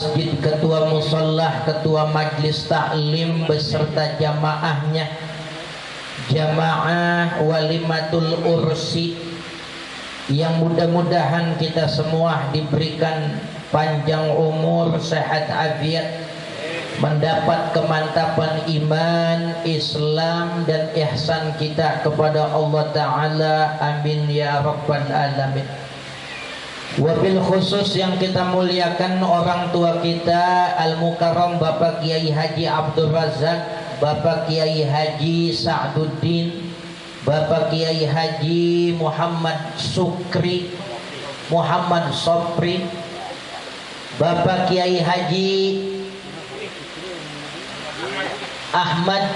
masjid, ketua musallah, ketua majlis taklim beserta jamaahnya, jamaah walimatul ursi, yang mudah-mudahan kita semua diberikan panjang umur, sehat afiat, mendapat kemantapan iman, Islam dan ihsan kita kepada Allah Ta'ala. Amin ya Rabbal Alamin. Wabil khusus yang kita muliakan orang tua kita Al-Mukarram Bapak Kiai Haji Abdul Razak, Bapak Kiai Haji Sa'duddin, Bapak Kiai Haji Muhammad Sukri, Muhammad Sopri, Bapak Kiai Haji Ahmad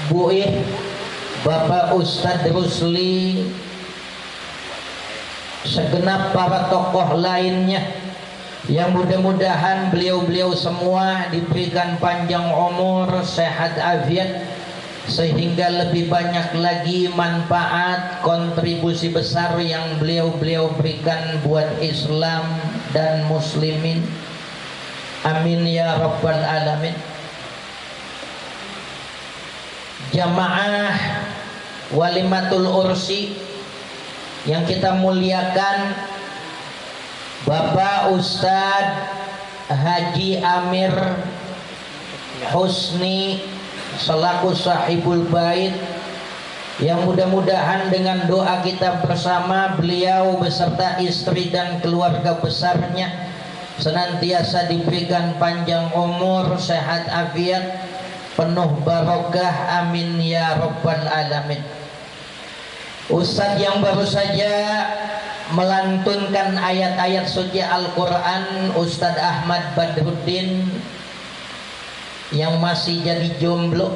Buih, Bapak Ustadz Rusli, segenap para tokoh lainnya, yang mudah-mudahan beliau-beliau semua diberikan panjang umur, sehat afiat, sehingga lebih banyak lagi manfaat kontribusi besar yang beliau-beliau berikan buat Islam dan muslimin. Amin ya Rabbal Alamin. Jamaah walimatul ursi yang kita muliakan, Bapak Ustadz Haji Amir Husni selaku sahibul bait, yang mudah-mudahan dengan doa kita bersama beliau beserta istri dan keluarga besarnya senantiasa diberikan panjang umur, sehat afiat, penuh barokah. Amin ya Rabbal Alamin. Ustadz yang baru saja melantunkan ayat-ayat suci Al-Quran, Ustadz Ahmad Badruddin, yang masih jadi jomblo,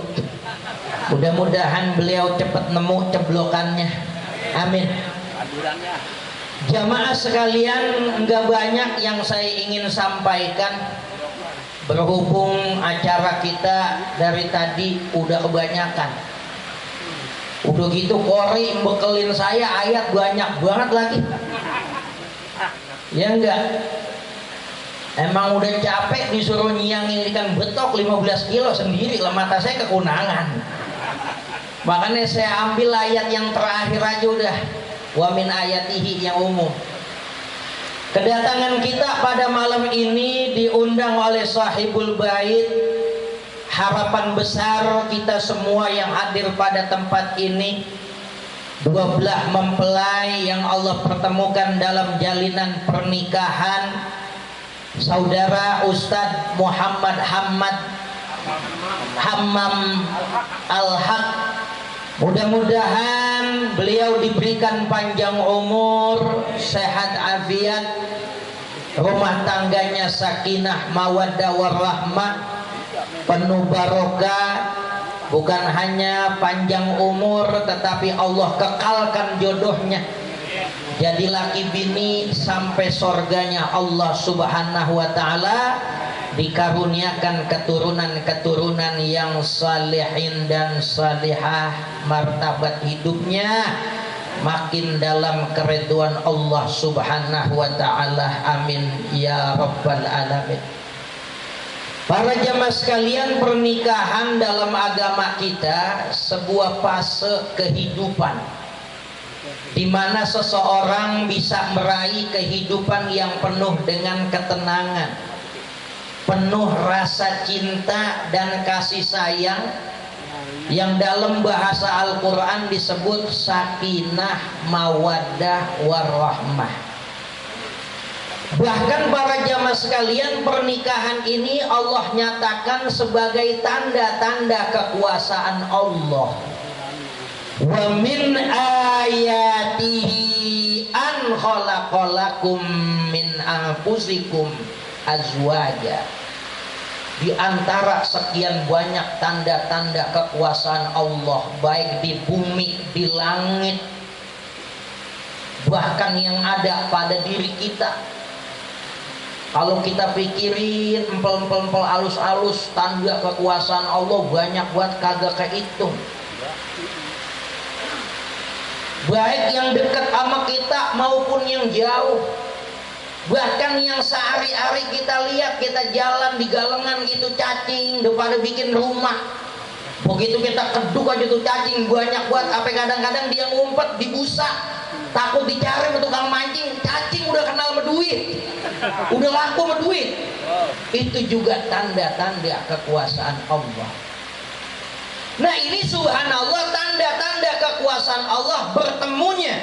mudah-mudahan beliau cepat nemu ceblokannya. Amin. Jamaah sekalian, enggak banyak yang saya ingin sampaikan, berhubung acara kita dari tadi udah kebanyakan. Udah gitu Kori bekelin saya ayat banyak banget lagi. Ya enggak? Emang udah capek disuruh nyiangin ikan betok 15 kilo sendiri lah, mata saya kekunangan. Makanya saya ambil ayat yang terakhir aja udah. Wa min ayatihi yang umum. Kedatangan kita pada malam ini diundang oleh sahibul bait. Harapan besar kita semua yang hadir pada tempat ini, dua belah mempelai yang Allah pertemukan dalam jalinan pernikahan, saudara Ustadz Muhammad Hammam Al-Haq. Mudah-mudahan beliau diberikan panjang umur, sehat afiat, rumah tangganya sakinah mawaddah warahmah, penuh barokah, bukan hanya panjang umur tetapi Allah kekalkan jodohnya jadi laki bini sampai sorganya Allah Subhanahu wa Ta'ala, dikaruniakan keturunan-keturunan yang salihin dan salihah, martabat hidupnya makin dalam keridhaan Allah Subhanahu wa Ta'ala. Amin ya Rabbal Alamin. Para jamaah sekalian, pernikahan dalam agama kita sebuah fase kehidupan di mana seseorang bisa meraih kehidupan yang penuh dengan ketenangan, penuh rasa cinta dan kasih sayang, yang dalam bahasa Al-Quran disebut sakinah mawaddah warahmah. Bahkan para jamaah sekalian, pernikahan ini Allah nyatakan sebagai tanda-tanda kekuasaan Allah. Wa min ayatihi an khalaqalakum min anfusikum azwaja. Di antara sekian banyak tanda-tanda kekuasaan Allah, baik di bumi, di langit, bahkan yang ada pada diri kita. Kalau kita pikirin empel-empel alus-alus tanda kekuasaan Allah banyak buat kagak kehitung. Baik yang dekat sama kita maupun yang jauh. Bahkan yang sehari-hari kita lihat, kita jalan di galengan gitu cacing, udah pada bikin rumah. Begitu kita keduk aja tuh cacing banyak buat apa, kadang-kadang dia ngumpet di busa, takut dicari sama tukang mancing. Cacing udah kenal sama duit, udah laku sama duit. Itu juga tanda-tanda kekuasaan Allah. Nah ini subhanallah, tanda-tanda kekuasaan Allah bertemunya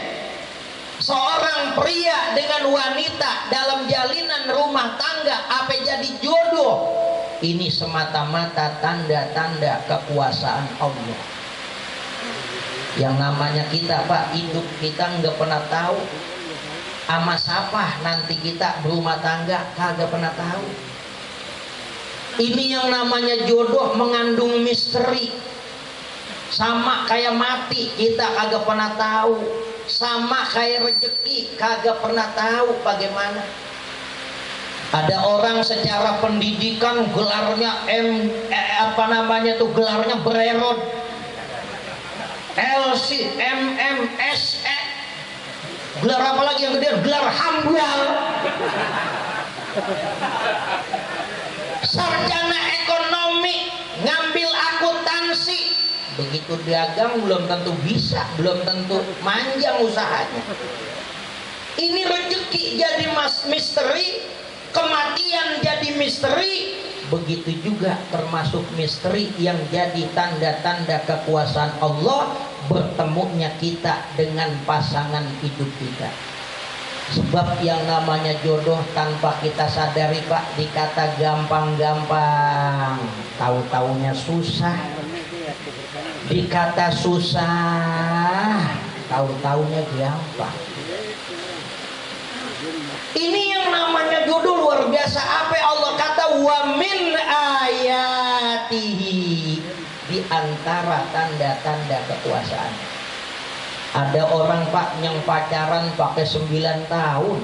seorang pria dengan wanita dalam jalinan rumah tangga, apa jadi jodoh. Ini semata-mata tanda-tanda kekuasaan Allah. Yang namanya kita Pak, hidup kita nggak pernah tahu ama siapa nanti kita berumah tangga, kagak pernah tahu. Ini yang namanya jodoh mengandung misteri. Sama kayak mati, kita kagak pernah tahu. Sama kayak rezeki, kagak pernah tahu bagaimana. Ada orang secara pendidikan gelarnya gelarnya bererot, LC, MM, SE. Gelar apa lagi yang gede? Gelar hambal. Sarjana ekonomi, ngambil akuntansi. Begitu dagang belum tentu bisa, belum tentu manjang usahanya. Ini rezeki jadi misteri, kematian jadi misteri. Begitu juga termasuk misteri yang jadi tanda-tanda kekuasaan Allah, bertemunya kita dengan pasangan hidup kita. Sebab yang namanya jodoh tanpa kita sadari Pak, dikata gampang-gampang, tahu-taunya susah. Dikata susah, tahu-taunya gampang. Ini yang namanya jodoh luar biasa. Apa Allah kata, wa min ayatihi, di antara tanda-tanda kekuasaan. Ada orang Pak yang pacaran pakai 9 tahun.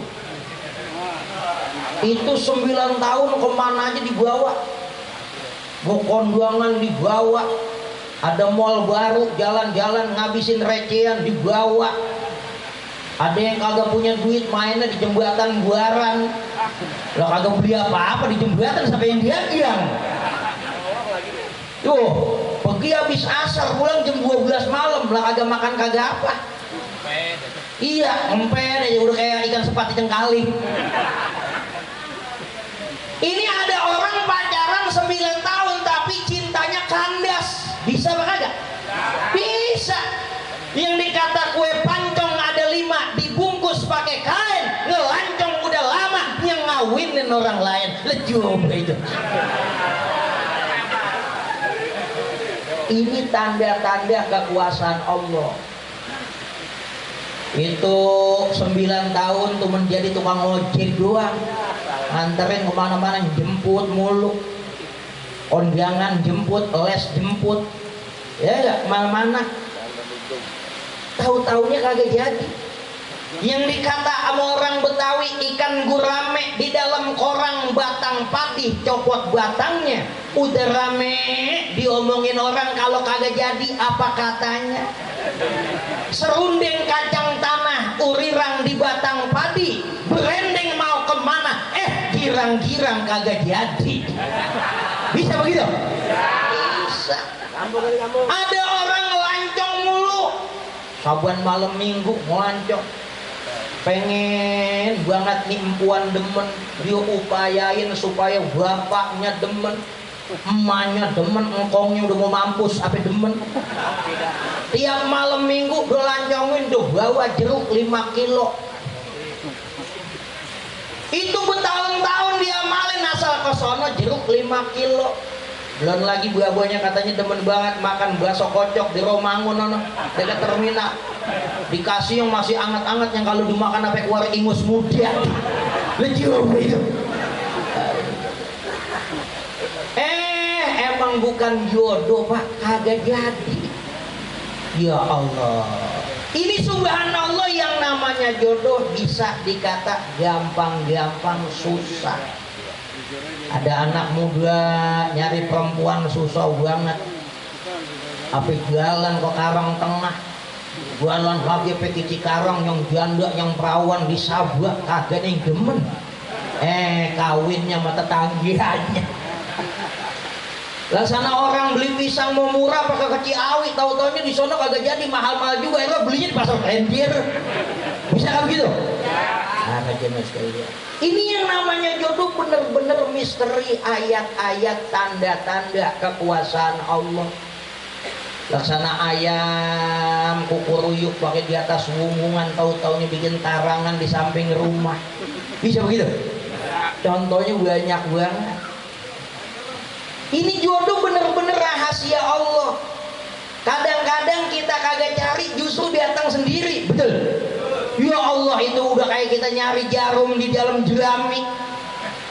Itu 9 tahun kemana aja dibawa, mau kondangan dibawa, ada mall baru jalan-jalan ngabisin recehan dibawa. Ada yang kagak punya duit mainnya di jembatan Buaran. Lah kagak beli apa-apa di jembatan sampai yang diagiang. Tuh, pergi habis asar pulang jam 12 malam, lah kagak makan kagak apa. Iya, empet aja udah kayak ikan sepati cengkali. Ini ada orang pacaran 9 tahun tapi cintanya kandas. Bisa apa kagak? Bisa. Yang dikata kue pancong ada 5, dibungkus pakai kain, ngelancong udah lama, yang ngawinin orang lain. Coba itu. Ini tanda-tanda kekuasaan Allah. Itu 9 tahun tuh menjadi tukang ojek doang, nganterin kemana-mana, jemput mulu, kondangan jemput, les jemput, ya nggak kemana-mana. Tahu-taunya kagak jadi. Yang dikata sama orang Betawi, ikan gurame di dalam korang batang padi, copot batangnya, udah rame diomongin orang. Kalau kagak jadi apa katanya? Serundeng kacang tanah, urirang di batang padi, berendeng mau kemana? Girang-girang kagak jadi. Bisa begitu? Bisa. Ada orang ngelancong mulu, saban malam minggu ngelancong, pengen banget nih empuan demen, dia upayain supaya bapaknya demen, emaknya demen, engkongnya udah mau mampus apa demen. Tiap malam minggu berlancongin tuh bawa jeruk 5 kilo. Itu bertahun-tahun dia malin asal ke sono jeruk 5 kilo. Belum lagi buah-buahnya katanya demen banget makan bakso kocok di Romangun dekat terminal. Dikasih yang masih anget-anget, yang kalau dimakan sampai keluar ingus muda. Lucu itu. Emang bukan jodoh Pak, kagak jadi. Ya Allah. Ini subhanallah, yang namanya jodoh bisa dikata gampang-gampang susah. Ada anak muda nyari perempuan susah banget. Apa jalan ke Karang Tengah, jualan lagi pergi Cikarang, yang janda yang perawan di Sabah kagak yang demen. Kawinnya sama tetanggianya. Laksana orang beli pisang mau murah pakai ke Ciawi, tahu-taunya di sono kagak jadi, mahal-mahal juga, akhirnya belinya di pasar Kendir. Bisa kan begitu? Nah, jemaah sekalian, ini yang namanya jodoh bener-bener misteri, ayat-ayat, tanda-tanda kekuasaan Allah. Laksana ayam kukuruyuk pakai di atas wungungan, tahu-taunya bikin tarangan di samping rumah. Bisa begitu? Contohnya banyak banget. Ini jodoh bener-bener rahasia Allah. Kadang-kadang kita kagak cari, justru datang sendiri. Betul? Ya Allah, itu udah kayak kita nyari jarum di dalam jerami.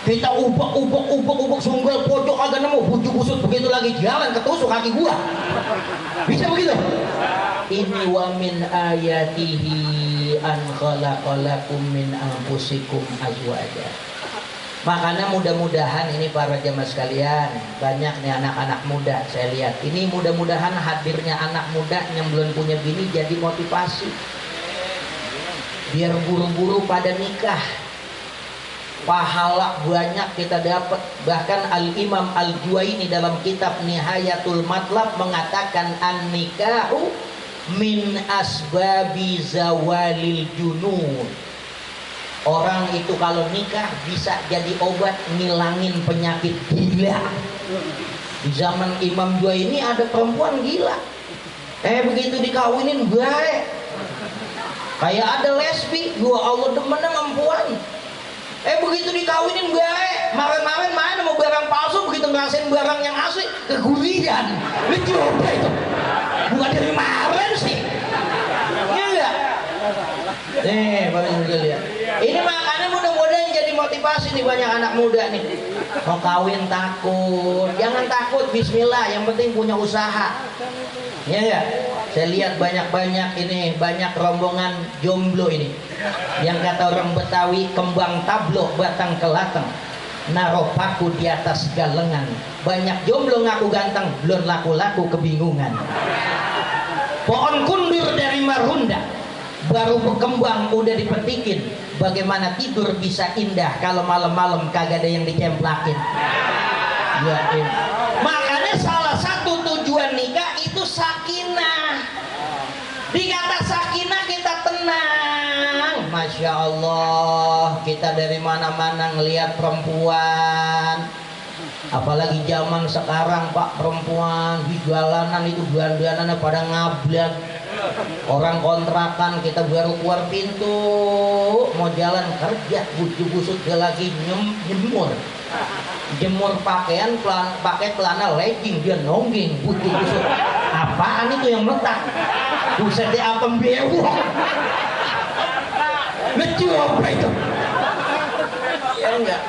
Kita ubek sunggal pojok agak nemu, bujuk busut begitu lagi jalan ketusuk kaki gua. Bisa begitu? Ini wa min ayatihi an khalaqalakum min anfusikum azwaja. Makanya mudah-mudahan ini para jemaah sekalian, banyak nih anak-anak muda saya lihat. Ini mudah-mudahan hadirnya anak muda yang belum punya bini jadi motivasi. Biar buru-buru pada nikah. Pahala banyak kita dapat. Bahkan Al-Imam Al-Juwaini dalam kitab Nihayatul Matlab mengatakan an-nikahu min asbabi zawalil junun. Orang itu kalau nikah bisa jadi obat ngilangin penyakit gila. Di zaman Imam Juwaini ada perempuan gila. Begitu dikawinin baik. Kayak ada lesbi, gua Allah demen perempuan. Begitu dikawinin baik. Maren-maren main sama barang palsu, begitu ngerasain barang yang asli keguliran. Lu coba itu. Bukan dari maren sih. Iya enggak? Bapak lihat. Ini makanya mudah-mudahan jadi motivasi nih banyak anak muda nih. Mau kawin takut, jangan takut, bismillah, yang penting punya usaha. Ya enggak? Saya lihat banyak-banyak ini, banyak rombongan jomblo ini. Yang kata orang Betawi, kembang tablo batang kelateng, naruh paku di atas galengan. Banyak jomblo ngaku ganteng, belum laku-laku kebingungan. Pohon kundur dari marunda, baru berkembang udah dipetikin. Bagaimana tidur bisa indah kalau malam-malam kagak ada yang dicemplakin. Ya, makanya salah satu tujuan nikah itu sakinah. Dikata sakinah kita tenang. Masya Allah, kita dari mana-mana ngelihat perempuan. Apalagi zaman sekarang Pak, perempuan di jalanan itu dandanannya pada ngablak. Orang kontrakan kita baru keluar pintu mau jalan kerja, busuk-busuk dia lagi jemur pakaian, pakai celana legging, dia nongging busuk-busuk. Apaan itu yang meletak? Buset deh, apa bewok? Lucu apa itu? Ya enggak.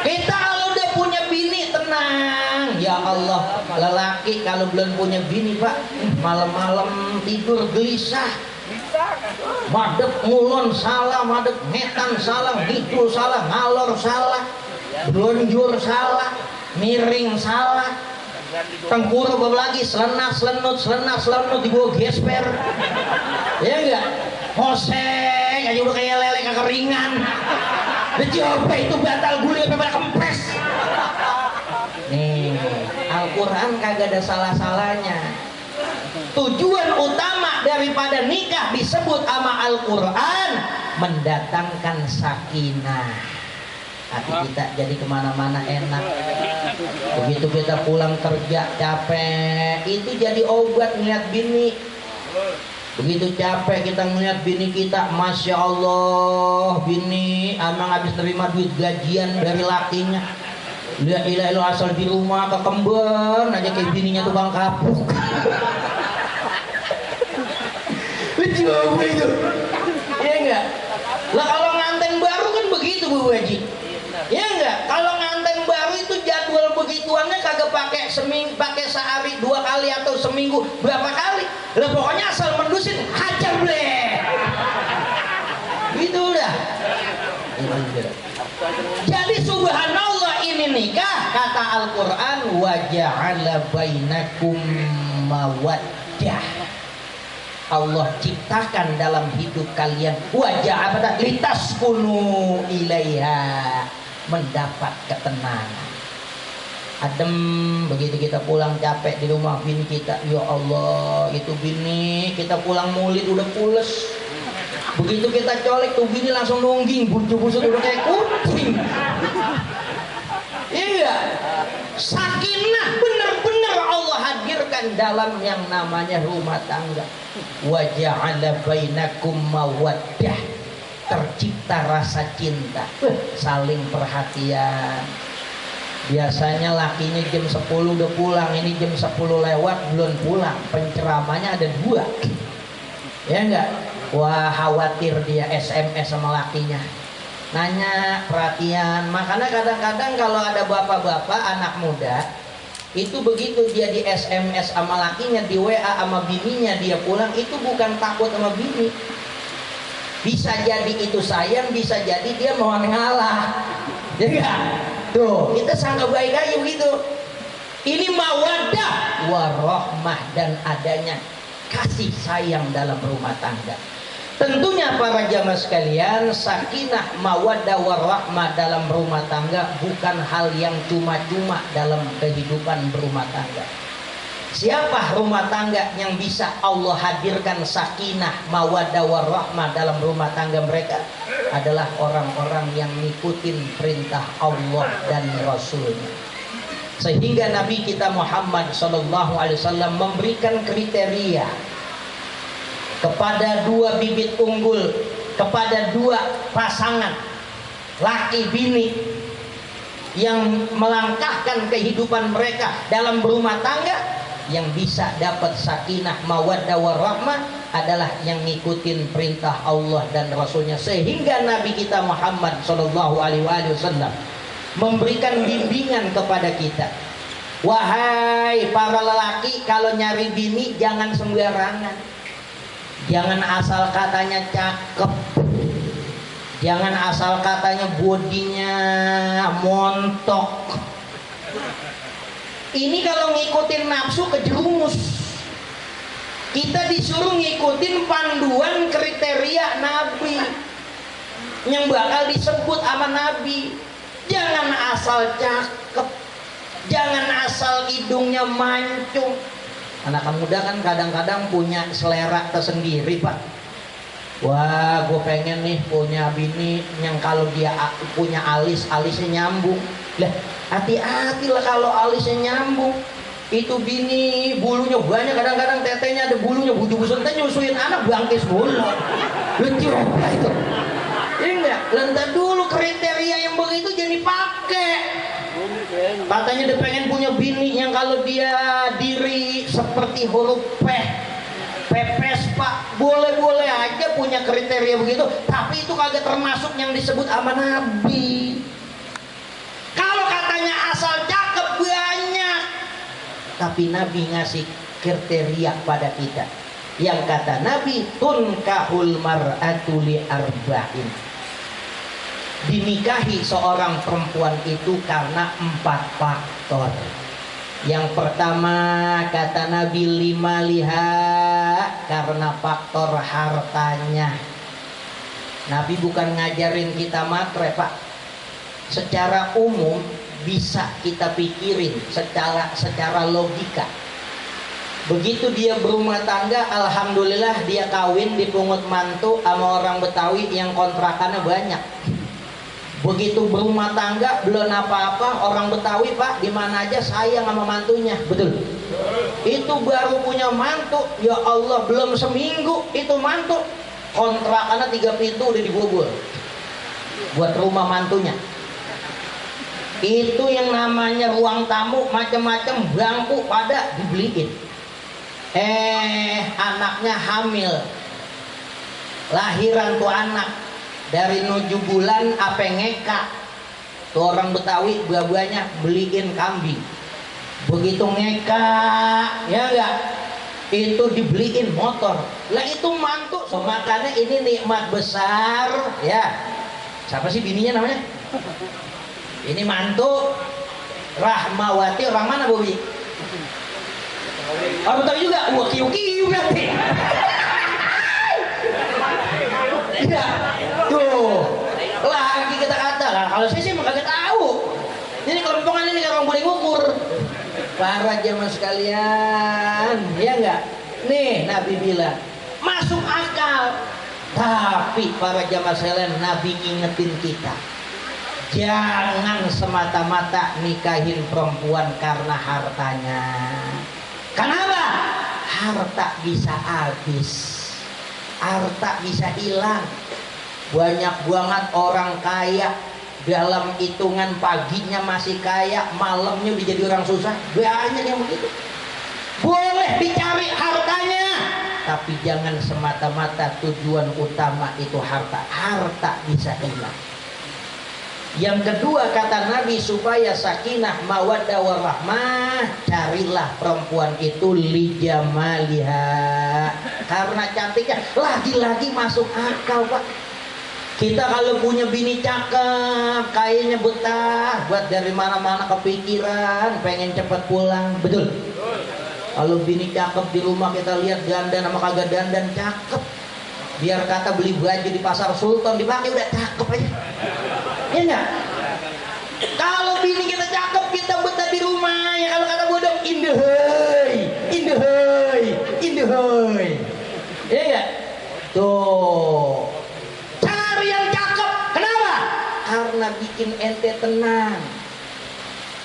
Kita kalau udah punya bini tenang. Ya Allah, lelaki kalau belum punya bini Pak, malam-malam tidur gelisah. Madep mulon salah, madep ngetan salah, ngidul salah, ngalor salah, blonjur salah, miring salah, tengkurap lagi, selenak-selenut di bawah gesper. Ya enggak? Hoseng aja udah kayak lele kekeringan. Coba itu batal guli apa pada kempes. Nih, Al-Quran kagak ada salah-salahnya. Tujuan utama daripada nikah disebut sama Al-Quran mendatangkan sakinah. Hati kita jadi kemana-mana enak. Begitu kita pulang kerja capek, itu jadi obat ngeliat bini. Begitu capek kita ngeliat bini kita, Masya Allah, bini emang habis terima duit gajian dari lakinya. La ilaha illallah, asal di rumah kekemben aja kayak bininya tukang kapuk. Lucu apa itu? Iya enggak? Lah kalau nganten baru kan begitu Bu Haji. Iya enggak? Kalau nganten baru itu jadwal begituannya kagak pakai seminggu, pakai sehari 2 kali atau seminggu berapa kali. Lah pokoknya asal mendusin hajar bleh. Gitu udah. Jadi subhanallah, ini nikah kata Al-Quran wa ja'ala bainakum mawaddah. Allah ciptakan dalam hidup kalian wajah apa litaskunu ilaiha, mendapat ketenangan. Adem begitu kita pulang capek di rumah bini kita, ya Allah itu bini kita pulang mulit udah pules, begitu kita colek tuh bini langsung nungging busuk-busuk udah kayak kucing. Iya, sakinah bener-bener Allah hadirkan dalam yang namanya rumah tangga. Wa ja'ala bainakum mawaddah, tercipta rasa cinta, saling perhatian. Biasanya lakinya jam 10 udah pulang, ini jam 10 lewat belum pulang, penceramanya ada 2, ya enggak? Wah khawatir dia SMS sama lakinya, nanya perhatian. Makanya kadang-kadang kalau ada bapak-bapak anak muda itu begitu dia di SMS sama lakinya, di WA sama bininya dia pulang, itu bukan takut sama bini, bisa jadi itu sayang, bisa jadi dia mau ngalah, ya enggak? Tuh, kita sangka baik aja begitu. Ini mawaddah warahmah, dan adanya kasih sayang dalam rumah tangga. Tentunya para jamaah sekalian, sakinah mawaddah warahmah dalam rumah tangga bukan hal yang cuma-cuma dalam kehidupan berumah tangga. Siapa rumah tangga yang bisa Allah hadirkan sakinah mawaddah warahmah dalam rumah tangga mereka? Adalah orang-orang yang ngikutin perintah Allah dan Rasulnya. Sehingga Nabi kita Muhammad SAW memberikan kriteria kepada 2 bibit unggul, kepada 2 pasangan laki bini yang melangkahkan kehidupan mereka dalam berumah tangga. Yang bisa dapat sakinah mawaddah warahmah adalah yang ngikutin perintah Allah dan Rasulnya. Sehingga Nabi kita Muhammad SAW memberikan bimbingan kepada kita. Wahai para lelaki, kalau nyari bini jangan sembarangan, jangan asal katanya cakep, jangan asal katanya bodinya montok. Ini kalau ngikutin nafsu kejerumus. Kita disuruh ngikutin panduan kriteria Nabi yang bakal disebut sama Nabi. Jangan asal cakep, jangan asal hidungnya mancung. Anak muda kan kadang-kadang punya selera tersendiri, Pak. Wah, gue pengen nih punya bini yang kalau dia punya alisnya nyambung. Lah, hati-hati lah kalau alisnya nyambung. Itu bini bulunya banyak, kadang-kadang tetenya ada bulunya, busuk-busuk, kita nyusuin anak bangkis bulu. Lucu apa itu? Ini enggak, lentar dulu kriteria yang begitu jadi pakai. Katanya dia pengen punya bini yang kalau dia diri seperti huruf P, pepes Pak, boleh-boleh aja punya kriteria begitu, tapi itu kagak termasuk yang disebut sama Nabi. Kalau katanya asal cakep banyak, tapi Nabi ngasih kriteria pada kita. Yang kata Nabi, tunkahul mar'atu li arba'in, dinikahi seorang perempuan itu karena 4 faktor. Yang pertama kata Nabi, lima liha, karena faktor hartanya. Nabi bukan ngajarin kita matre, Pak. Secara umum bisa kita pikirin secara logika. Begitu dia berumah tangga, alhamdulillah dia kawin dipungut mantu sama orang Betawi yang kontrakannya banyak. Begitu berumah tangga belum apa-apa, orang Betawi Pak di mana aja sayang sama mantunya, betul? Itu baru punya mantu, ya Allah belum seminggu itu mantu kontrakannya 3 pintu udah dibobol buat rumah mantunya. Itu yang namanya ruang tamu macam-macam bangku pada dibeliin. Anaknya hamil, lahiran tuh anak dari 7 bulan apa ngeka. Tuh orang Betawi buah-buahnya beliin kambing. Begitu ngeka, ya enggak? Itu dibeliin motor. Lah itu mantu. So, makanya ini nikmat besar, ya. Siapa sih bininya namanya? Ini mantu Rahmawati, orang mana Bobi? Orang Betawi juga. Wah, kiu-kiu berarti. Iya. Tuh. Lagi kita kata lah. Kalau saya sih kagak tahu. Ini kelompokan ini orang boleh ngukur. Para jemaah sekalian, ya enggak? Nih Nabi bilang masuk akal. Tapi para jemaah sekalian, Nabi ingetin kita. Jangan semata-mata nikahin perempuan karena hartanya. Kenapa? Harta bisa habis, harta bisa hilang. Banyak banget orang kaya dalam hitungan paginya masih kaya, malamnya udah jadi orang susah. Banyak yang begitu. Boleh dicari hartanya, tapi jangan semata-mata tujuan utama itu harta. Harta bisa hilang. Yang kedua kata Nabi, supaya sakinah mawaddah warahmah, carilah perempuan itu lijamaliha, karena cantiknya. Lagi-lagi masuk akal Pak. Kita kalau punya bini cakep, kayaknya betah, buat dari mana-mana kepikiran, pengen cepat pulang, betul? Kalau bini cakep di rumah kita lihat dandan sama kagak dandan cakep. Biar kata beli baju di pasar Sultan dipakai udah cakep aja. Iya enggak? Kalau bini kita cakep, kita betah di rumah. Ya kalau kata bodong, indehoi, indehoi, indehoi. Iya enggak? Tuh. Cari yang cakep. Kenapa? Karena bikin ente tenang.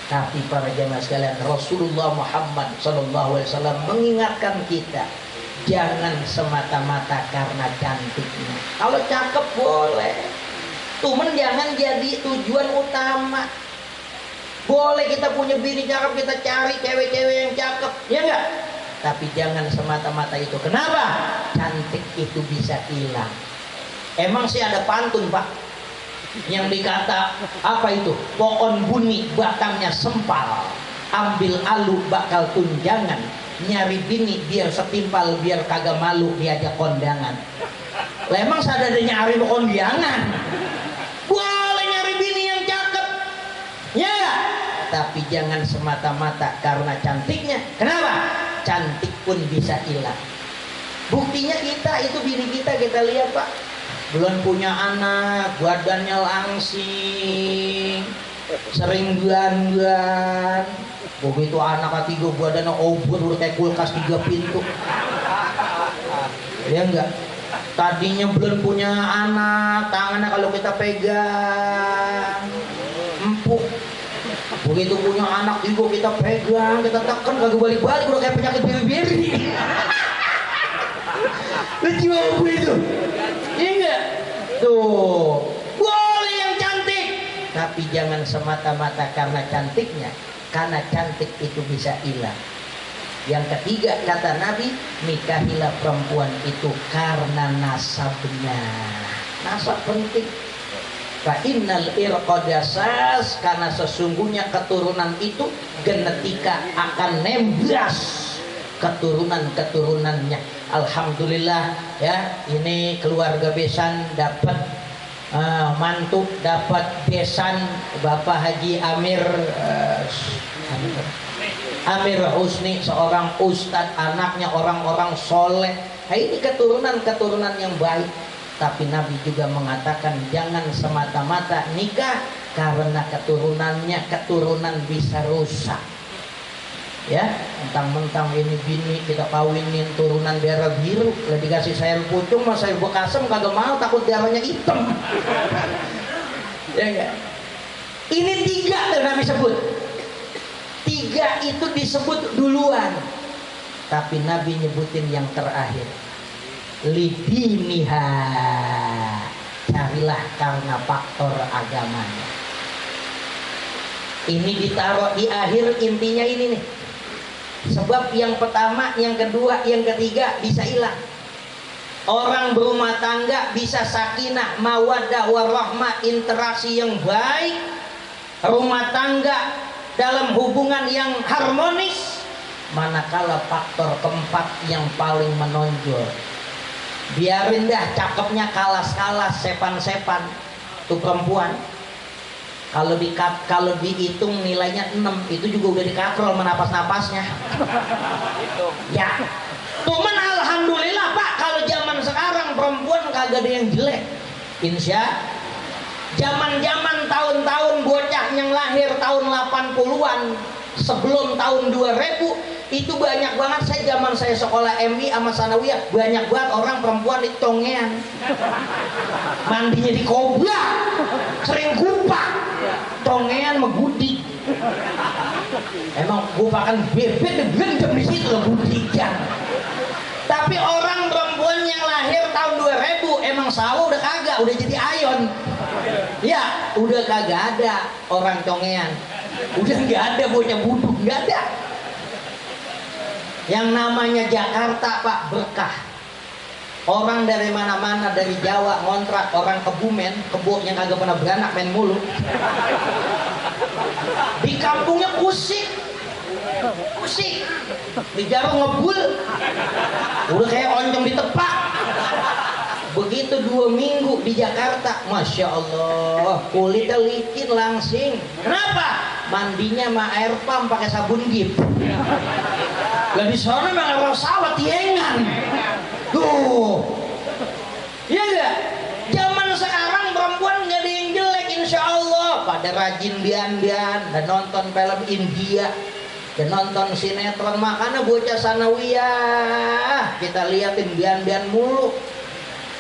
Tapi para jemaah sekalian, Rasulullah Muhammad SAW mengingatkan kita, jangan semata-mata karena cantiknya. Kalau cakep boleh, cuman jangan jadi tujuan utama. Boleh kita punya bini cakep, kita cari cewek-cewek yang cakep, ya enggak? Tapi jangan semata-mata itu. Kenapa? Cantik itu bisa hilang. Emang sih ada pantun Pak, yang dikata apa itu? Pohon buni batangnya sempal, ambil alu bakal tunjangan, nyari bini biar setimpal, biar kagak malu diajak kondangan. Lah emang sadar nyari kondangan? Boleh nyari bini yang cakep, ya, tapi jangan semata-mata karena cantiknya. Kenapa? Cantik pun bisa hilang. Buktinya kita itu bini kita lihat Pak, belum punya anak, badannya langsing, sering bulan-bulan. Begitu anak ketiga badannya obor, udah kayak kulkas 3 pintu. Ya enggak? Tadinya belum punya anak, tangannya kalau kita pegang empuk. Begitu punya anak juga kita pegang, kita tekan kagak balik-balik, udah kayak penyakit biri-biri. Lucu apa itu? Iya enggak? Tuh, boleh yang cantik, tapi jangan semata-mata karena cantiknya, karena cantik itu bisa hilang. Yang ketiga kata Nabi, nikahilah perempuan itu karena nasabnya. Nasab penting. Fa innal irqadasas, karena sesungguhnya keturunan itu genetika akan nembas keturunan-keturunannya. Alhamdulillah ya, ini keluarga besan dapat mantu, dapat besan Bapak Haji Amir Husni, seorang ustadz, anaknya orang-orang soleh. Nah, ini keturunan-keturunan yang baik. Tapi Nabi juga mengatakan jangan semata-mata nikah karena keturunannya, keturunan bisa rusak. Ya, mentang-mentang ini bini kita kawinin turunan darah biru, lah dikasih sayur pucung mas sayur bekasem kagak mau, takut darahnya hitam. Ya enggak? Ini 3 tuh Nabi sebut. 3 itu disebut duluan, tapi Nabi nyebutin yang terakhir. Lidiniha, carilah karena faktor agamanya. Ini ditaruh di akhir, intinya ini nih. Sebab yang pertama, yang kedua, yang ketiga bisa hilang. Orang berumah tangga bisa sakinah, mawaddah warahmah, interaksi yang baik, rumah tangga dalam hubungan yang harmonis, manakala faktor keempat yang paling menonjol. Biarin dah cakepnya kalas-kalas, sepan-sepan tuh perempuan. Kalau dihitung nilainya 6, itu juga udah dikatrol menapas-napasnya. Ya. Cuman alhamdulillah Pak, kalau zaman sekarang perempuan kagak ada yang jelek. Insya zaman-zaman tahun-tahun bocah yang lahir tahun 80-an sebelum tahun 2000 itu banyak banget. Zaman saya sekolah MI sama sanawiyah banyak banget orang perempuan di tongean, mandinya di kobra, sering gupak, tongean megudi. Emang gupakan bebek gendem di situ loh gudikan. Tapi orang perempuan yang lahir tahun 2000 emang sawo udah kagak, udah jadi ayon. Ya, udah kagak ada orang tongean. Udah nggak ada bocah buduk, nggak ada. Yang namanya Jakarta Pak berkah. Orang dari mana-mana, dari Jawa ngontrak, orang Kebumen, kebo yang kagak pernah beranak main mulu. Di kampungnya kusik, di Jarum ngebul, udah kayak oncom ditepak. Begitu 2 minggu di Jakarta, Masya Allah, kulitnya licin langsing. Kenapa? Mandinya sama air pump pakai sabun gip. Lah di sana mah air sawat tiengan. Tuh, iya gak? Zaman sekarang perempuan nggak ada yang jelek, insya Allah. Pada rajin bian-bian dan nonton film India dan nonton sinetron. Makanya bocah sanawiyah kita liatin bian-bian mulu.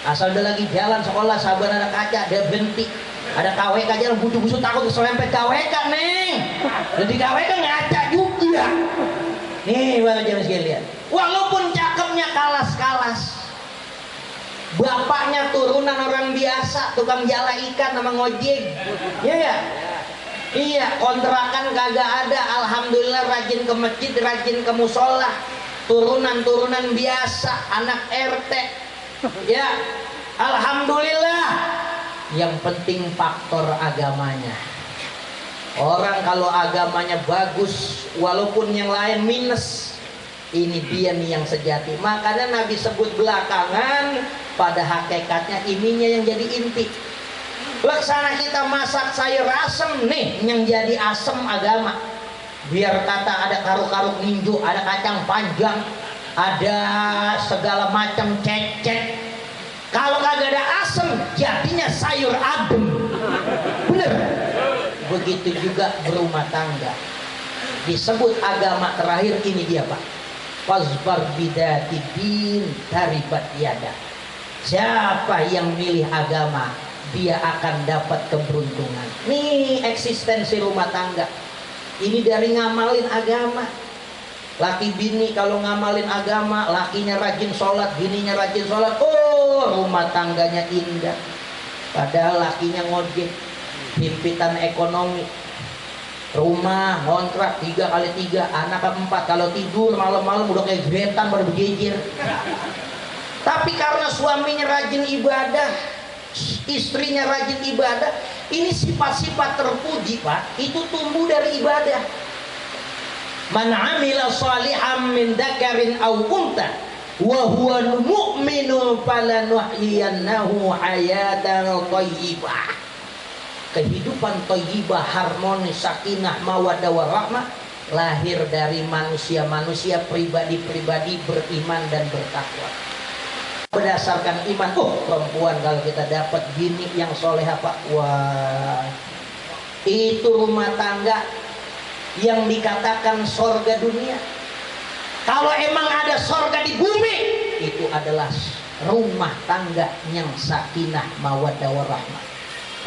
Asal udah lagi jalan sekolah sabar ada kaca, ada bentik, ada KWK aja butuh-butuh takut keserempet KWK neng. Jadi KWK ngaca juga. Nih bapak jangan sekalian, walaupun cakepnya kalas-kalas, bapaknya turunan orang biasa, tukang jala ikan sama ngojek, ya ya. Iya, kontrakan kagak ada, alhamdulillah rajin ke masjid, rajin ke musola, turunan biasa, anak RT, ya, alhamdulillah. Yang penting faktor agamanya. Orang kalau agamanya bagus, walaupun yang lain minus, ini dia nih yang sejati. Makanya Nabi sebut belakangan, pada hakikatnya ininya yang jadi inti. Laksana kita masak sayur asem nih, yang jadi asem agama. Biar kata ada karuk-karuk ninju, ada kacang panjang, ada segala macam cecek. Kalau kagak ada asem, jadinya sayur adem. Bener. Begitu juga berumah tangga. Disebut agama terakhir ini dia Pak. Fazbar bidati din taribat yada. Siapa yang milih agama, dia akan dapat keberuntungan. Nih eksistensi rumah tangga. Ini dari ngamalin agama. Laki bini kalau ngamalin agama, lakinya rajin sholat, bininya rajin sholat, oh rumah tangganya indah. Padahal lakinya ngojek, himpitan ekonomi, rumah kontrak 3x3, anak 4, kalau tidur malam-malam udah kayak gretan pada berjejer. Tapi karena suaminya rajin ibadah, istrinya rajin ibadah, ini sifat-sifat terpuji Pak, itu tumbuh dari ibadah. Man amila salihan min dzakarin aw untha wa huwa mu'minun falanuhyiyannahu hayatan thayyibah. Kehidupan thayyibah, harmonis, sakinah, mawaddah warahmah lahir dari manusia-manusia, pribadi-pribadi beriman dan bertakwa. Berdasarkan iman, perempuan kalau kita dapat bini yang soleha Pak, wah itu rumah tangga yang dikatakan sorga dunia. Kalau emang ada sorga di bumi, itu adalah rumah tangga yang sakinah mawaddah warahmah.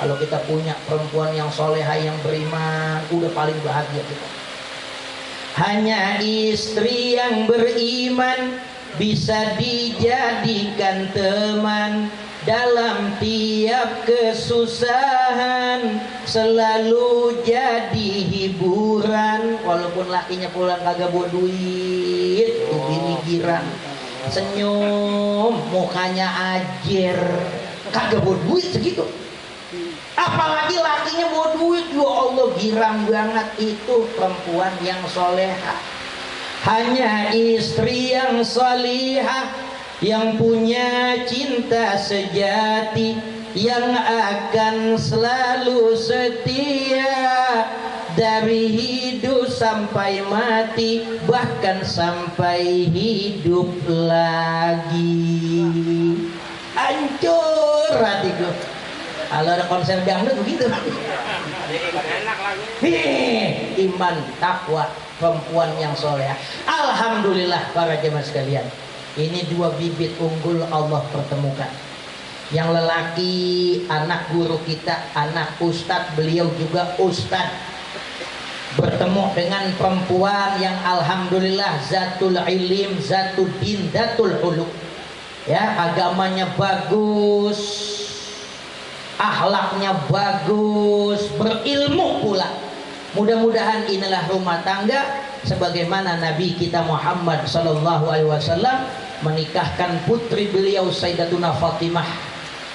Kalau kita punya perempuan yang soleha, yang beriman, udah paling bahagia kita. Hanya istri yang beriman bisa dijadikan teman dalam tiap kesusahan, selalu jadi hiburan. Walaupun lakinya pulang kagak bawa duit, tuh bini girang, senyum, mukanya ajer, kagak bawa duit segitu. Apalagi lakinya bawa duit, ya Allah girang banget. Itu perempuan yang soleha. Hanya istri yang solihah, yang punya cinta sejati, yang akan selalu setia dari hidup sampai mati, bahkan sampai hidup lagi. hancur hatiku. Kalau ada konser dangdut begitu. Iman, takwa, perempuan yang soleh. Alhamdulillah para jemaah sekalian. Ini dua bibit unggul Allah pertemukan. Yang lelaki anak guru kita, anak ustadz, beliau juga ustadz, bertemu dengan perempuan yang alhamdulillah zatul ilim, zatul din, zatul huluk. Ya, agamanya bagus, akhlaknya bagus, berilmu pula. Mudah-mudahan inilah rumah tangga sebagaimana Nabi kita Muhammad sallallahu alaihi wasallam menikahkan putri beliau Sayyidatuna Fatimah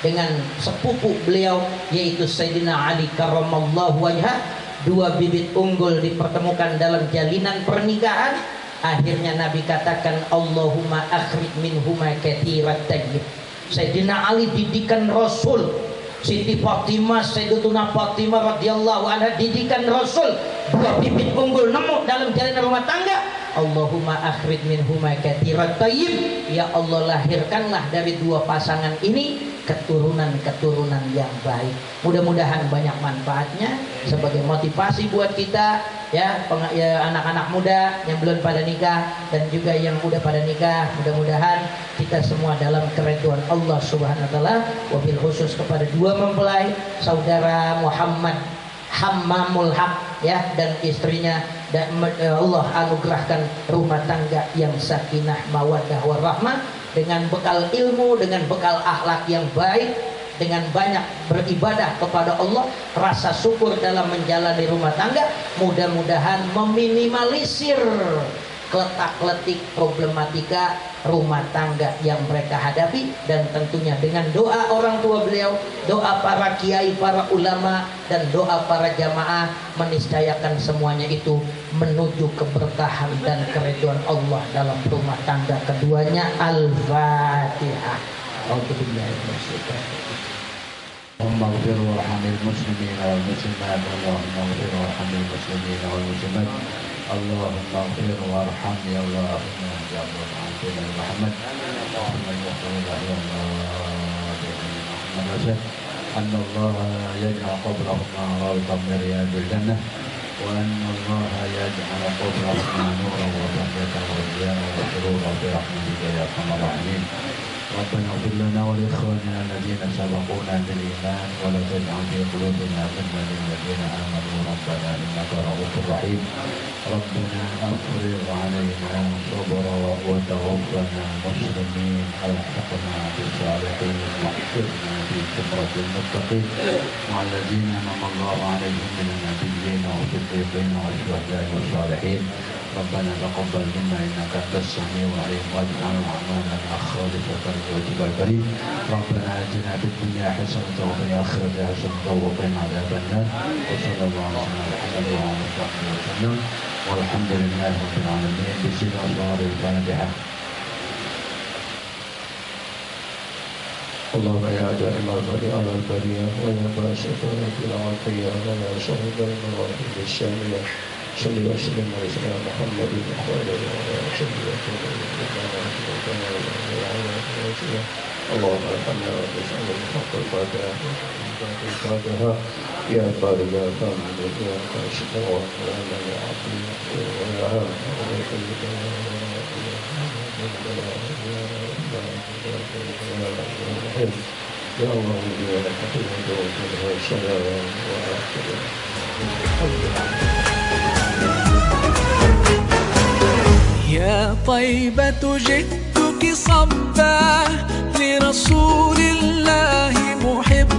dengan sepupu beliau yaitu Sayyidina Ali karramallahu wajhah. Dua bibit unggul dipertemukan dalam jalinan pernikahan. Akhirnya Nabi katakan Allahumma akhrij minhuma katsirat tayyib. Sayyidina Ali didikan Rasul, Siti Fatimah, Sayyidatuna Fatimah radhiyallahu anha didikan Rasul. Dua bibit unggul nemu dalam jalinan rumah tangga. Allahumma akhrij minhuma katsirat tayyib. Ya Allah, lahirkanlah dari dua pasangan ini keturunan-keturunan yang baik. Mudah-mudahan banyak manfaatnya sebagai motivasi buat kita ya, anak-anak muda yang belum pada nikah dan juga yang udah pada nikah. Mudah-mudahan kita semua dalam keridhaan Allah Subhanahu wa taala. Wabil khusus kepada dua mempelai saudara Muhammad Hammamul Haq ya dan istrinya, dan Allah anugerahkan rumah tangga yang sakinah mawaddah warahmah dengan bekal ilmu, dengan bekal akhlak yang baik, dengan banyak beribadah kepada Allah, rasa syukur dalam menjalani rumah tangga. Mudah-mudahan meminimalisir letak-letik problematika rumah tangga yang mereka hadapi, dan tentunya dengan doa orang tua beliau, doa para kiai, para ulama, dan doa para jamaah meniscayakan semuanya itu menuju keberkahan dan keridhaan Allah dalam rumah tangga keduanya. Al-Fatihah. اللهم اغفر وارحم المسلمين والمسلمات اللهم اغفر وارحم المسلمين والمسلمات اللهم اغفر وارحم يا الله يا رب العالمين محمد اللهم اغفر له يا الله محمد أن الله يجعل قبرهما روضة من رياض الجنة وأن الله يجعل قبرهما نورا وبهجة وضياء وسرورا برحمتك يا أرحم الراحمين. ربنا اغفر لنا ولإخواننا الذين سبقونا بالإيمان ولا تجعل في قلوبنا غلا للذين آمنوا ربنا إنك رؤوف رحيم. ربنا أفرغ علينا صبرا وتوفنا مسلمين ألحقنا بالصالحين واحشرنا في زمرة المتقين مع الذين أنعم الله عليهم من النبيين والصديقين والشهداء والصالحين. ربنا تقبل منا إنك أنت السميع العليم واجعل أعمالنا خالصة لوجهك الكريم. ربنا آتنا في الدنيا حسنة وفي الآخرة حسنة وقنا عذاب النار. وصلى الله على محمد وعلى آله وصحبه وسلم والحمد لله رب العالمين. بسم الله الفاتحة. اللهم يا دائم البريء على البرية ويا باسط في العافية ويا صاحب المواهب الشامية صل وسلم على سيدنا محمد وعلى آله وصحبه وسلم. اللهم ارحمنا واسأل الحق الفاتحة يا بارئ يا كامل يا كاشف ويا من يعطي ويا هاب يا الله يا حفيظ والسلام وآخره. يا طيبة جئتك صبا لرسول الله محب